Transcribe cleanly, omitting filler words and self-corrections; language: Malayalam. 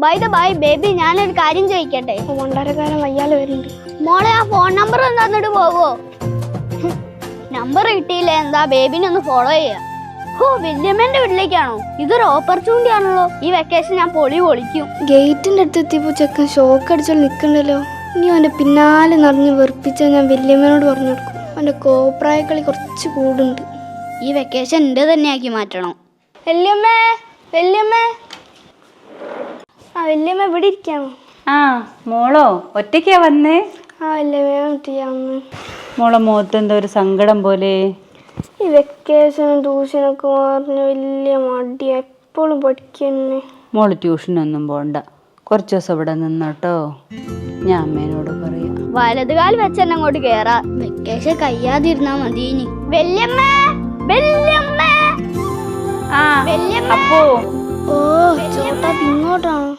ബൈ ദ ബൈ ബേബി, ഞാനൊരു കാര്യം ചോദിക്കട്ടെ? വണ്ടരക്കാരൻ വയ്യാല് വരുന്നുണ്ട്. മോളെ ആ ഫോൺ നമ്പർ തന്നിട്ട് പോവോ? നമ്പർ കിട്ടിയില്ല, എന്താ ബേബിനെ ഒന്ന് ഫോളോ ചെയ്യാ. ഓ, വല്യമ്മേന്റെ വീട്ടിലേക്കാണോ? ഇതൊരു ഓപ്പർച്യൂണിറ്റി ആണല്ലോ. ഈ വെക്കേഷൻ ഞാൻ പൊളിക്കും. ഗേറ്റിന്റെ അടുത്ത് എത്തിയപ്പോ ചെക്കൻ ഷോക്ക് അടിച്ചാൽ നിക്കണ്ടല്ലോ. ഇനി അവന്റെ പിന്നാലെ നിറഞ്ഞ് വെറുപ്പിച്ചാൽ ഞാൻ വല്യമ്മേനോട് പറഞ്ഞു കൊടുക്കും. അവന്റെ കോപ്രായ കളി കുറച്ച് കൂടുണ്ട്. ഈ വെക്കേഷൻ എന്റെ തന്നെ ആക്കി മാറ്റണം. വല്യമ്മേ, വല്യമ്മേ. ആ വല്യമ്മ ഇവിടെ ഇരിക്കാണോ? ആ മോളോ, ഒറ്റയ്ക്കാ വന്നേ? ആ വല്യമ്മ. മോളെ മുഖത്ത് എന്താ ഒരു സങ്കടം പോലെ? ഈ വെക്കേഷനും ട്യൂഷനൊക്കെ പറഞ്ഞ വലിയ മടി, എപ്പോഴും പഠിക്കന്നെ. മോള് ട്യൂഷനൊന്നും പോണ്ട, കുറച്ച് ദിവസം ഇവിടെ നിന്നോട്ടോ. ഞാൻ അമ്മേനോട് പറയാം. വലതുകാൽ വെച്ച് തന്നെ അങ്ങോട്ട് കേറാ. വെക്കേഷൻ കഴിയാതിരുന്നാ മതി. വല്യമ്മേ, വല്യമ്മേ. ആ വല്യമ്മേ. അപ്പോ ഓ ചോട്ടാ ഇങ്ങോട്ടാണോ?